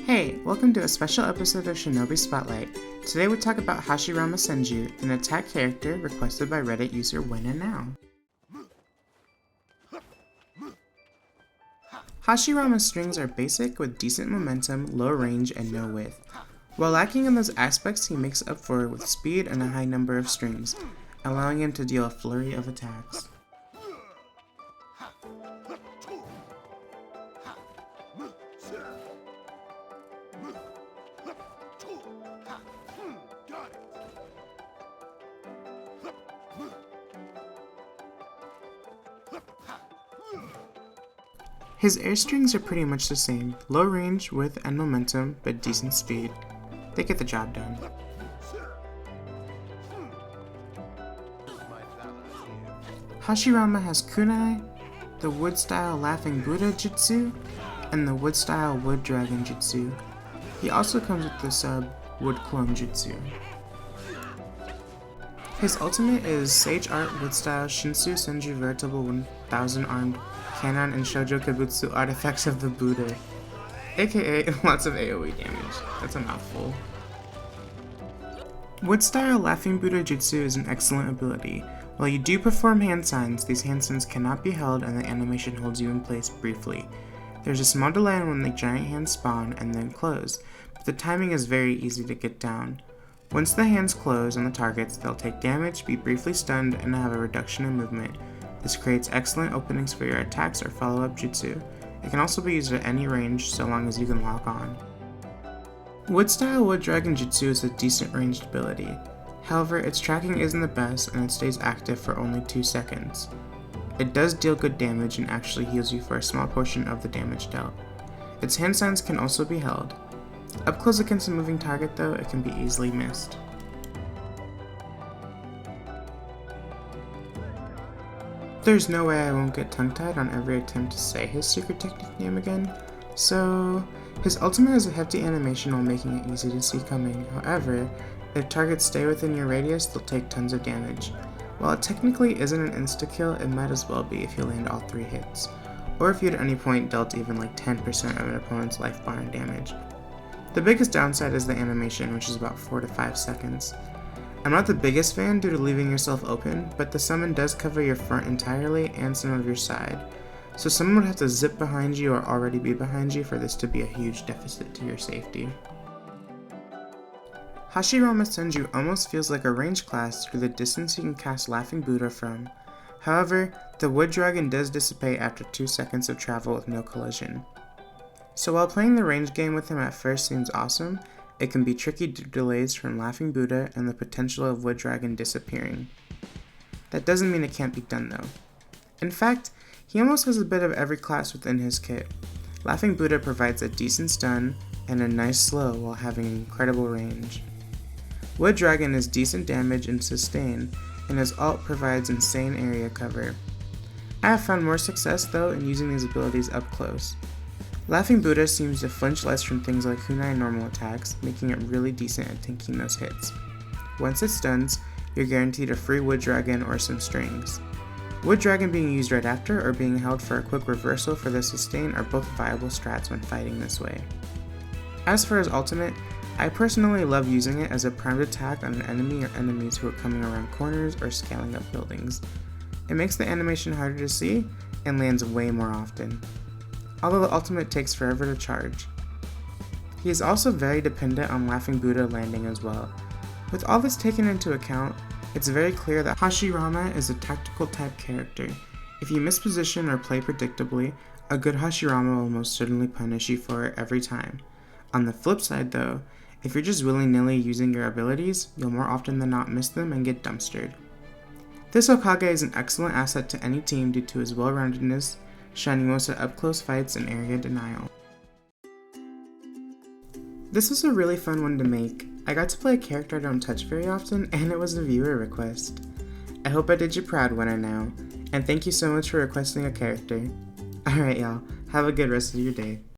Hey, welcome to a special episode of Shinobi Spotlight. Today we talk about Hashirama Senju, an attack character requested by Reddit user WenAndNow. Hashirama's strings are basic with decent momentum, low range, and no width. While lacking in those aspects, he makes up for it with speed and a high number of strings, allowing him to deal a flurry of attacks. His air strings are pretty much the same, low range, width, and momentum, but decent speed. They get the job done. Hashirama has kunai, the wood-style laughing Buddha jutsu, and the wood-style wood dragon jutsu. He also comes with the sub wood clone jutsu. His ultimate is Sage Art wood-style Shinsu Senju veritable 1000 armed Kanon and Shoujo Kabutsu artifacts of the Buddha, aka lots of AoE damage. That's a mouthful. Wood-style Laughing Buddha Jutsu is an excellent ability. While you do perform hand signs, these hand signs cannot be held and the animation holds you in place briefly. There's a small delay on when the giant hands spawn and then close, but the timing is very easy to get down. Once the hands close on the targets, they'll take damage, be briefly stunned, and have a reduction in movement. This creates excellent openings for your attacks or follow-up jutsu. It can also be used at any range so long as you can lock on. Wood-style Wood Dragon Jutsu is a decent ranged ability. However, its tracking isn't the best and it stays active for only 2 seconds. It does deal good damage and actually heals you for a small portion of the damage dealt. Its hand signs can also be held. Up close against a moving target though, it can be easily missed. There's no way I won't get tongue-tied on every attempt to say his secret technique name again, so his ultimate has a hefty animation while making it easy to see coming. However, if targets stay within your radius, they'll take tons of damage. While it technically isn't an insta-kill, it might as well be if you land all 3 hits, or if you at any point dealt even like 10% of an opponent's life bar in damage. The biggest downside is the animation, which is about 4 to 5 seconds. I'm not the biggest fan due to leaving yourself open, but the summon does cover your front entirely and some of your side, so someone would have to zip behind you or already be behind you for this to be a huge deficit to your safety. Hashirama Senju almost feels like a range class through the distance you can cast Laughing Buddha from. However, the Wood Dragon does dissipate after 2 seconds of travel with no collision. So while playing the range game with him at first seems awesome, it can be tricky due to delays from Laughing Buddha and the potential of Wood Dragon disappearing. That doesn't mean it can't be done though. In fact, he almost has a bit of every class within his kit. Laughing Buddha provides a decent stun and a nice slow while having incredible range. Wood Dragon is decent damage and sustain, and his ult provides insane area cover. I have found more success though in using these abilities up close. Laughing Buddha seems to flinch less from things like kunai and normal attacks, making it really decent at tanking those hits. Once it stuns, you're guaranteed a free Wood Dragon or some strings. Wood Dragon being used right after or being held for a quick reversal for the sustain are both viable strats when fighting this way. As for his ultimate, I personally love using it as a primed attack on an enemy or enemies who are coming around corners or scaling up buildings. It makes the animation harder to see and lands way more often, although the ultimate takes forever to charge. He is also very dependent on Laughing Buddha landing as well. With all this taken into account, it's very clear that Hashirama is a tactical type character. If you miss position or play predictably, a good Hashirama will most certainly punish you for it every time. On the flip side though, if you're just willy-nilly using your abilities, you'll more often than not miss them and get dumpstered. This Hokage is an excellent asset to any team due to his well-roundedness, shining most at up-close fights and area denial. This was a really fun one to make. I got to play a character I don't touch very often, and it was a viewer request. I hope I did you proud, WenAndNow, and thank you so much for requesting a character. Alright y'all, have a good rest of your day.